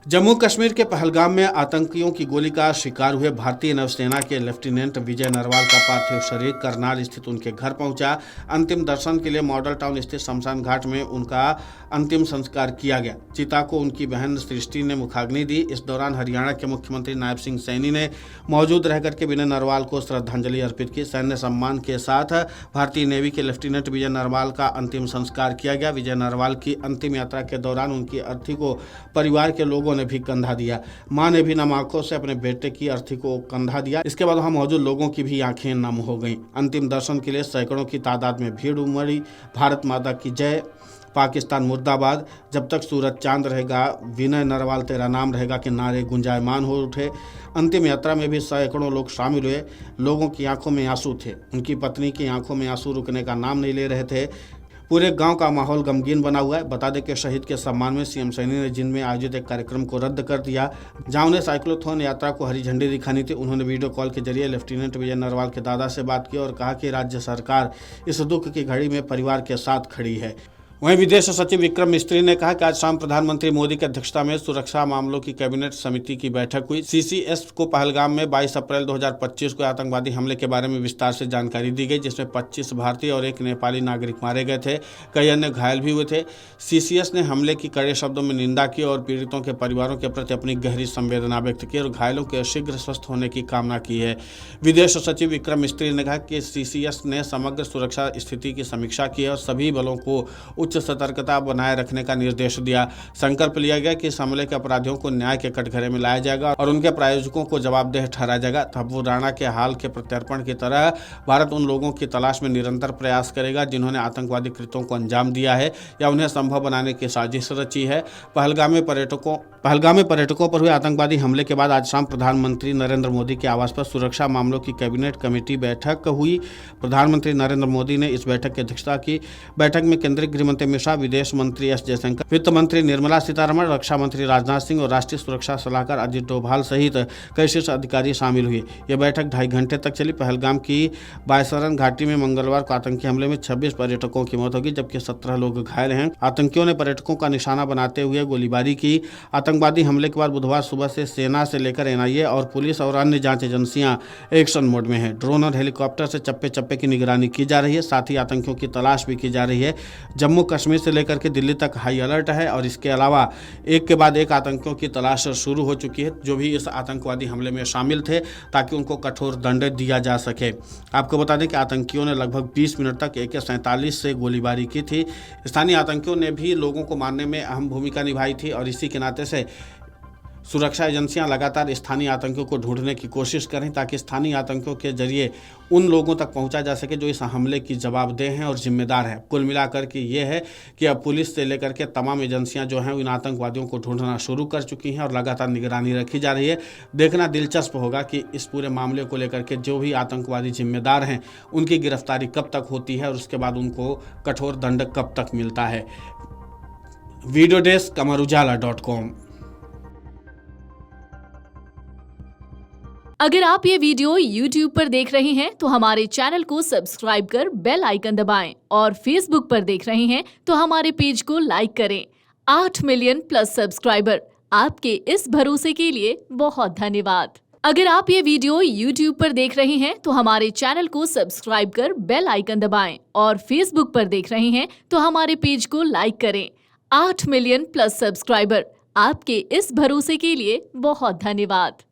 जम्मू कश्मीर के पहलगाम में आतंकियों की गोली का शिकार हुए भारतीय नौसेना के लेफ्टिनेंट विजय नरवाल का पार्थिव शरीर करनाल स्थित उनके घर पहुंचा। अंतिम दर्शन के लिए मॉडल टाउन स्थित शमशान घाट में उनका अंतिम संस्कार किया गया। चिता को उनकी बहन सृष्टि ने मुखाग्नि दी। इस दौरान हरियाणा के मुख्यमंत्री नायब सिंह सैनी ने मौजूद रहकर के विजय नरवाल को श्रद्धांजलि अर्पित की। सैन्य सम्मान के साथ भारतीय नेवी के लेफ्टिनेंट विजय नरवाल का अंतिम संस्कार किया गया। विजय नरवाल की अंतिम यात्रा के दौरान उनकी अर्थी को परिवार के लोगों ने भी कंधा दिया। मां ने भी नम आंखों से अपने बेटे की अर्थी को कंधा दिया। इसके बाद वहां मौजूद लोगों की भी आंखें नम हो गईं। अंतिम दर्शन के लिए सैकड़ों की तादाद में भीड़ उमड़ी। भारत माता की जय, पाकिस्तान मुर्दाबाद, जब तक सूरज चांद रहेगा, विनय नरवाल तेरा नाम रहेगा के नारे गुंजायमान हो उठे। अंतिम यात्रा में भी सैकड़ों लोग शामिल हुए। लोगों की आंखों में आंसू थे। उनकी पत्नी की आंखों में आंसू रुकने का नाम नहीं ले रहे थे। पूरे गांव का माहौल गमगीन बना हुआ है। बता दें कि शहीद के सम्मान में सीएम सैनी ने जिन में आयोजित एक कार्यक्रम को रद्द कर दिया, जहां उन्हें साइक्लोथॉन यात्रा को हरी झंडी दिखानी थी। उन्होंने वीडियो कॉल के जरिए लेफ्टिनेंट विजय नरवाल के दादा से बात की और कहा कि राज्य सरकार इस दुख की घड़ी में परिवार के साथ खड़ी है। वहीं विदेश सचिव विक्रम मिस्त्री ने कहा कि आज शाम प्रधानमंत्री मोदी की अध्यक्षता में सुरक्षा मामलों की कैबिनेट समिति की बैठक हुई। सीसीएस को पहलगाम में 22 अप्रैल 2025 को आतंकवादी हमले के बारे में विस्तार से जानकारी दी गई, जिसमें 25 भारतीय और 1 नेपाली नागरिक मारे गए थे। कई अन्य घायल भी हुए थे। सीसीएस ने हमले की कड़े शब्दों में निंदा की और पीड़ितों के परिवारों के प्रति अपनी गहरी संवेदना व्यक्त की और घायलों के शीघ्र स्वस्थ होने की कामना की है। विदेश सचिव विक्रम मिस्त्री ने कहा कि सीसीएस ने समग्र सुरक्षा स्थिति की समीक्षा की और सभी बलों को उच्च सतर्कता बनाए रखने का निर्देश दिया। संकल्प लिया गया कि इस हमले के अपराधियों को न्याय के कटघरे में लाया जाएगा और उनके प्रायोजकों को जवाबदेह ठहराया जाएगा। तब्बू राणा के हाल के प्रत्यर्पण की तरह भारत उन लोगों की तलाश में निरंतर प्रयास करेगा जिन्होंने आतंकवादी कृत्यों को अंजाम दिया है या उन्हें संभव बनाने की साजिश रची है। पहलगाम में पर्यटकों पर हुए आतंकवादी हमले के बाद आज शाम प्रधानमंत्री नरेंद्र मोदी के आवास पर सुरक्षा मामलों की कैबिनेट कमेटी बैठक हुई। प्रधानमंत्री नरेंद्र मोदी ने इस बैठक की अध्यक्षता की। बैठक में केंद्रीय गृह मंत्री अमित शाह, विदेश मंत्री एस जयशंकर, वित्त मंत्री निर्मला सीतारमण, रक्षा मंत्री राजनाथ सिंह और राष्ट्रीय सुरक्षा सलाहकार अजित डोभाल सहित कई शीर्ष अधिकारी शामिल हुए। यह बैठक 2.5 घंटे तक चली। पहलगाम की बायसरन घाटी में मंगलवार को आतंकी हमले में 26 पर्यटकों की मौत होगी, जबकि 17 लोग घायल हैं। आतंकियों ने पर्यटकों का निशाना बनाते हुए गोलीबारी की। आतंकवादी हमले के बाद बुधवार सुबह से सेना से लेकर एनआईए और पुलिस और अन्य जांच एजेंसियां एक्शन मोड में हैं। ड्रोन और हेलीकॉप्टर से चप्पे चप्पे की निगरानी की जा रही है। साथ ही आतंकियों की तलाश भी की जा रही है। जम्मू कश्मीर से लेकर के दिल्ली तक हाई अलर्ट है और इसके अलावा एक के बाद एक आतंकियों की तलाश शुरू हो चुकी है जो भी इस आतंकवादी हमले में शामिल थे, ताकि उनको कठोर दंड दिया जा सके। आपको बता दें कि आतंकियों ने लगभग 20 मिनट तक AK-47 से गोलीबारी की थी। स्थानीय आतंकियों ने भी लोगों को मारने में अहम भूमिका निभाई थी और इसी के नाते से सुरक्षा एजेंसियां लगातार स्थानीय आतंकियों को ढूंढने की कोशिश करें, ताकि स्थानीय आतंकियों के जरिए उन लोगों तक पहुंचा जा सके जो इस हमले की जवाबदेह हैं और जिम्मेदार हैं। कुल मिलाकर के ये है कि अब पुलिस से लेकर के तमाम एजेंसियां जो हैं इन आतंकवादियों को ढूंढना शुरू कर चुकी हैं और लगातार निगरानी रखी जा रही है। देखना दिलचस्प होगा कि इस पूरे मामले को लेकर के जो भी आतंकवादी जिम्मेदार हैं उनकी गिरफ्तारी कब तक होती है और उसके बाद उनको कठोर दंड कब तक मिलता है। Video desk amarujala.com। अगर आप ये वीडियो YouTube पर देख रहे हैं तो हमारे चैनल को सब्सक्राइब कर बेल आइकन दबाएं और Facebook पर देख रहे हैं तो हमारे पेज को लाइक करें। 8 मिलियन प्लस सब्सक्राइबर, आपके इस भरोसे के लिए बहुत धन्यवाद। अगर आप ये वीडियो YouTube पर देख रहे हैं तो हमारे चैनल को सब्सक्राइब कर बेल आइकन दबाएं और Facebook पर देख रहे हैं तो हमारे पेज को लाइक करें। 8 मिलियन प्लस सब्सक्राइबर, आपके इस भरोसे के लिए बहुत धन्यवाद।